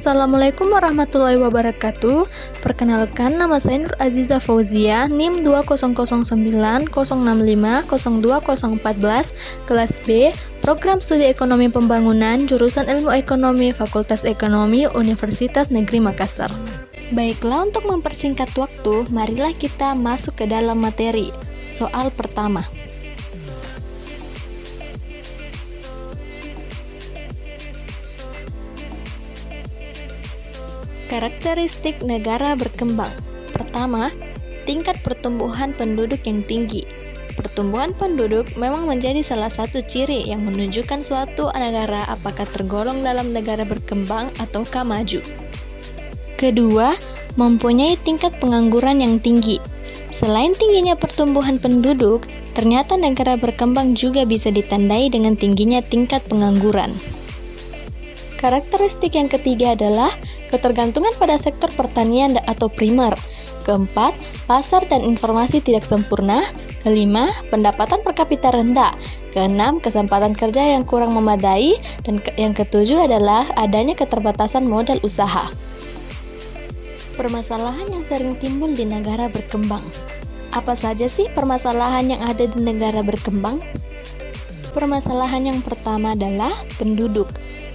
Assalamualaikum warahmatullahi wabarakatuh. Perkenalkan, nama saya Nur Aziza Fauzia, NIM 2009065020014, kelas B, Program Studi Ekonomi Pembangunan, jurusan Ilmu Ekonomi, Fakultas Ekonomi, Universitas Negeri Makassar. Baiklah, untuk mempersingkat waktu, marilah kita masuk ke dalam materi. Soal pertama. Karakteristik negara berkembang. Pertama, tingkat pertumbuhan penduduk yang tinggi. Pertumbuhan penduduk memang menjadi salah satu ciri yang menunjukkan suatu negara apakah tergolong dalam negara berkembang ataukah maju. Kedua, mempunyai tingkat pengangguran yang tinggi. Selain tingginya pertumbuhan penduduk, ternyata negara berkembang juga bisa ditandai dengan tingginya tingkat pengangguran. Karakteristik yang ketiga adalah ketergantungan pada sektor pertanian atau primer. Keempat, pasar dan informasi tidak sempurna. Kelima, pendapatan per kapita rendah. Keenam, kesempatan kerja yang kurang memadai. Dan yang ketujuh adalah adanya keterbatasan modal usaha. Permasalahan yang sering timbul di negara berkembang. Apa saja sih permasalahan yang ada di negara berkembang? Permasalahan yang pertama adalah penduduk.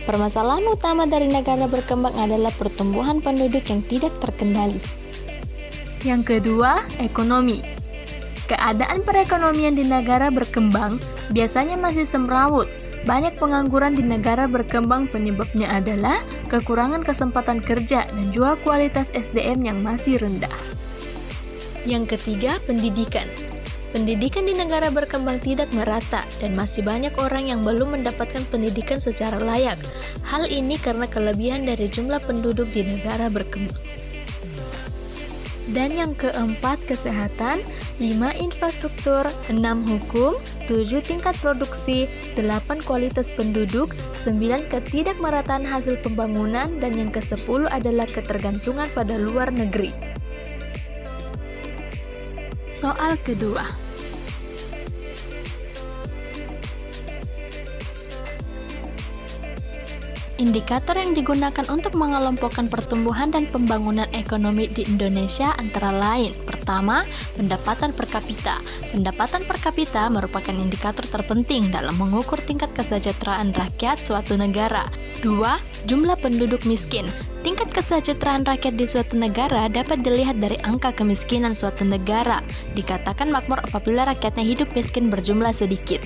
Permasalahan utama dari negara berkembang adalah pertumbuhan penduduk yang tidak terkendali. Yang kedua, ekonomi. Keadaan perekonomian di negara berkembang biasanya masih semrawut. Banyak pengangguran di negara berkembang, penyebabnya adalah kekurangan kesempatan kerja dan juga kualitas SDM yang masih rendah. Yang ketiga, pendidikan. Pendidikan di negara berkembang tidak merata dan masih banyak orang yang belum mendapatkan pendidikan secara layak. Hal ini karena kelebihan dari jumlah penduduk di negara berkembang. Dan yang keempat, kesehatan, 5 infrastruktur, 6 hukum, 7 tingkat produksi, 8 kualitas penduduk, 9 ketidakmerataan hasil pembangunan, dan yang ke-10 adalah ketergantungan pada luar negeri. Soal kedua. Indikator yang digunakan untuk mengelompokkan pertumbuhan dan pembangunan ekonomi di Indonesia antara lain. Pertama, pendapatan per kapita. Pendapatan per kapita merupakan indikator terpenting dalam mengukur tingkat kesejahteraan rakyat suatu negara. 2. Jumlah penduduk miskin. Tingkat kesejahteraan rakyat di suatu negara dapat dilihat dari angka kemiskinan suatu negara. Dikatakan makmur apabila rakyatnya hidup miskin berjumlah sedikit.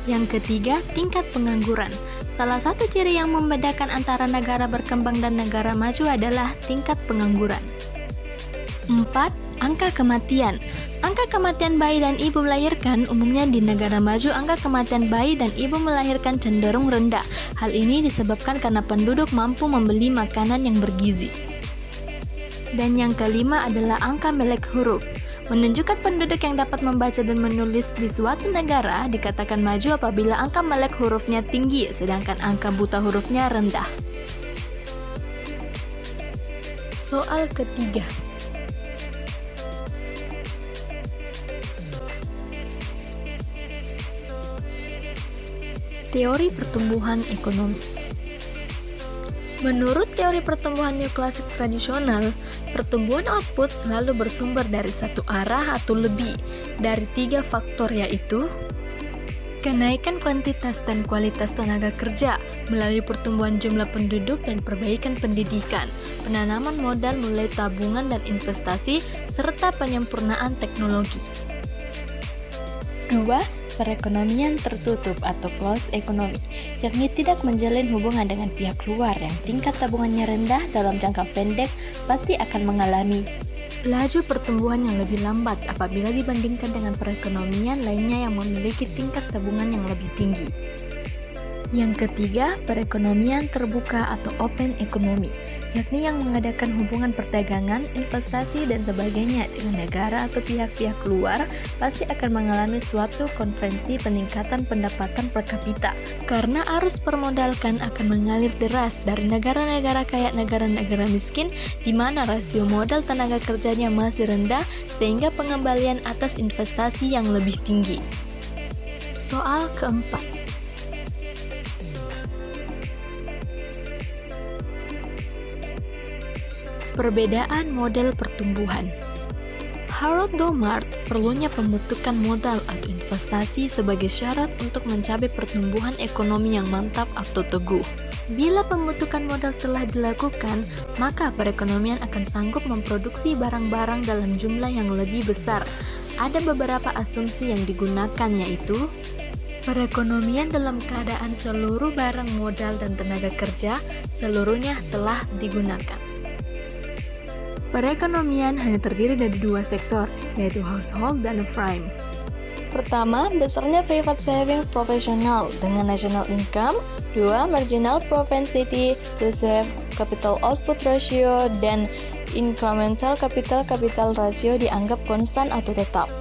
Yang ketiga, tingkat pengangguran. Salah satu ciri yang membedakan antara negara berkembang dan negara maju adalah tingkat pengangguran. 4. Angka kematian. Angka kematian bayi dan ibu melahirkan umumnya di negara maju angka kematian bayi dan ibu melahirkan cenderung rendah. Hal ini disebabkan karena penduduk mampu membeli makanan yang bergizi. Dan yang kelima adalah angka melek huruf. Menunjukkan penduduk yang dapat membaca dan menulis di suatu negara dikatakan maju apabila angka melek hurufnya tinggi, sedangkan angka buta hurufnya rendah. Soal ketiga. Teori pertumbuhan ekonomi. Menurut teori pertumbuhan neoklasik tradisional, pertumbuhan output selalu bersumber dari satu arah atau lebih dari 3 faktor, yaitu kenaikan kuantitas dan kualitas tenaga kerja melalui pertumbuhan jumlah penduduk dan perbaikan pendidikan, penanaman modal mulai tabungan dan investasi, serta penyempurnaan teknologi. 2. Perekonomian tertutup atau closed economy, yakni tidak menjalin hubungan dengan pihak luar yang tingkat tabungannya rendah dalam jangka pendek pasti akan mengalami laju pertumbuhan yang lebih lambat apabila dibandingkan dengan perekonomian lainnya yang memiliki tingkat tabungan yang lebih tinggi. Yang ketiga, perekonomian terbuka atau open economy, yakni yang mengadakan hubungan perdagangan, investasi, dan sebagainya dengan negara atau pihak-pihak luar pasti akan mengalami suatu konvergensi peningkatan pendapatan per kapita, karena arus permodalkan akan mengalir deras dari negara-negara kaya negara-negara miskin di mana rasio modal tenaga kerjanya masih rendah sehingga pengembalian atas investasi yang lebih tinggi. Soal keempat. Perbedaan model pertumbuhan. Harold Domart, perlunya pembentukan modal atau investasi sebagai syarat untuk mencapai pertumbuhan ekonomi yang mantap atau teguh. Bila pembentukan modal telah dilakukan, maka perekonomian akan sanggup memproduksi barang-barang dalam jumlah yang lebih besar. Ada beberapa asumsi yang digunakan, yaitu perekonomian dalam keadaan seluruh barang modal dan tenaga kerja seluruhnya telah digunakan. Perekonomian hanya terdiri dari dua sektor, yaitu household dan prime. Pertama, besarnya private saving profesional dengan national income. Dua, marginal propensity to save, capital output ratio, dan incremental capital ratio dianggap konstan atau tetap.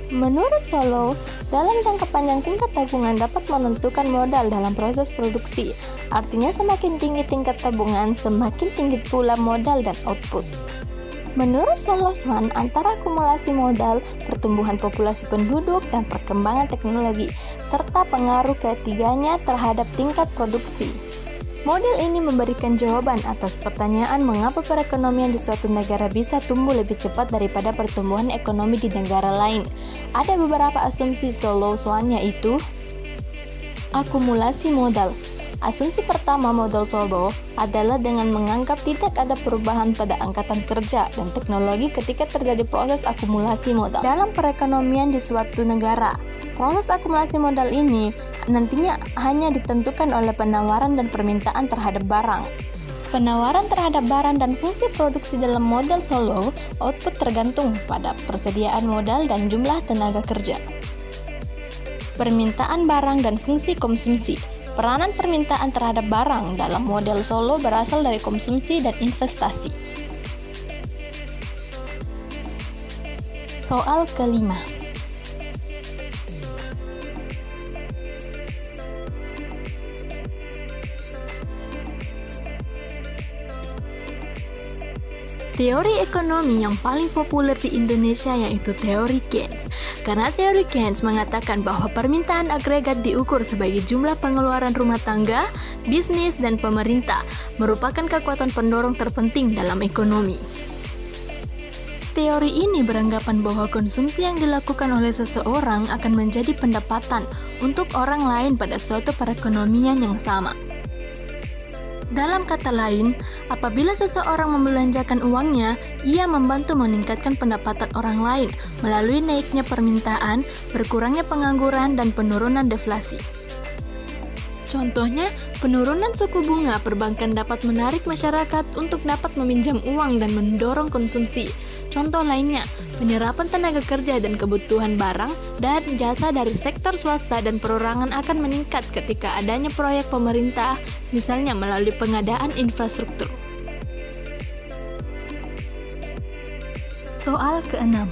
Menurut Solow, dalam jangka panjang tingkat tabungan dapat menentukan modal dalam proses produksi. Artinya semakin tinggi tingkat tabungan, semakin tinggi pula modal dan output. Menurut Solow-Swan, antara akumulasi modal, pertumbuhan populasi penduduk, dan perkembangan teknologi, serta pengaruh ketiganya terhadap tingkat produksi. Model ini memberikan jawaban atas pertanyaan mengapa perekonomian di suatu negara bisa tumbuh lebih cepat daripada pertumbuhan ekonomi di negara lain. Ada beberapa asumsi Solow-Swan, yaitu akumulasi modal. Asumsi pertama model Solow adalah dengan menganggap tidak ada perubahan pada angkatan kerja dan teknologi ketika terjadi proses akumulasi modal dalam perekonomian di suatu negara. Proses akumulasi modal ini nantinya hanya ditentukan oleh penawaran dan permintaan terhadap barang. Penawaran terhadap barang dan fungsi produksi dalam model Solow, output tergantung pada persediaan modal dan jumlah tenaga kerja. Permintaan barang dan fungsi konsumsi. Peranan permintaan terhadap barang dalam model Solow berasal dari konsumsi dan investasi. Soal kelima. Teori ekonomi yang paling populer di Indonesia yaitu teori Keynes. Karena teori Keynes mengatakan bahwa permintaan agregat diukur sebagai jumlah pengeluaran rumah tangga, bisnis, dan pemerintah, merupakan kekuatan pendorong terpenting dalam ekonomi. Teori ini beranggapan bahwa konsumsi yang dilakukan oleh seseorang akan menjadi pendapatan untuk orang lain pada suatu perekonomian yang sama. Dalam kata lain, apabila seseorang membelanjakan uangnya, ia membantu meningkatkan pendapatan orang lain melalui naiknya permintaan, berkurangnya pengangguran, dan penurunan deflasi. Contohnya, penurunan suku bunga perbankan dapat menarik masyarakat untuk dapat meminjam uang dan mendorong konsumsi. Contoh lainnya, penyerapan tenaga kerja dan kebutuhan barang dan jasa dari sektor swasta dan perorangan akan meningkat ketika adanya proyek pemerintah, misalnya melalui pengadaan infrastruktur. Soal ke-6.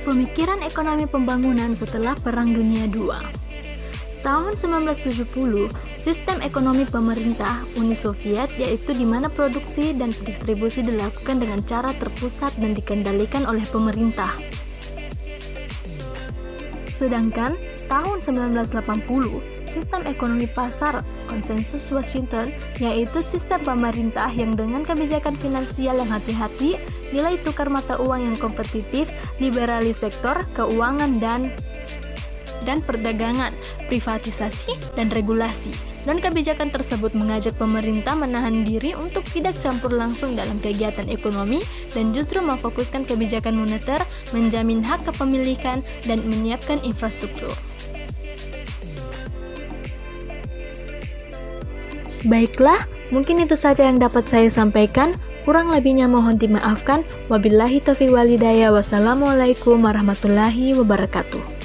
Pemikiran ekonomi pembangunan setelah Perang Dunia II. Tahun 1970, sistem ekonomi pemerintah Uni Soviet yaitu di mana produksi dan distribusi dilakukan dengan cara terpusat dan dikendalikan oleh pemerintah. Sedangkan tahun 1980, sistem ekonomi pasar konsensus Washington yaitu sistem pemerintah yang dengan kebijakan finansial yang hati-hati, nilai tukar mata uang yang kompetitif, liberalis sektor keuangan dan perdagangan, privatisasi dan regulasi. Dan kebijakan tersebut mengajak pemerintah menahan diri untuk tidak campur langsung dalam kegiatan ekonomi dan justru memfokuskan kebijakan moneter, menjamin hak kepemilikan dan menyiapkan infrastruktur. Baiklah, mungkin itu saja yang dapat saya sampaikan. Kurang lebihnya mohon dimaafkan. Wabillahi taufiq wal hidayah. Wassalamualaikum warahmatullahi wabarakatuh.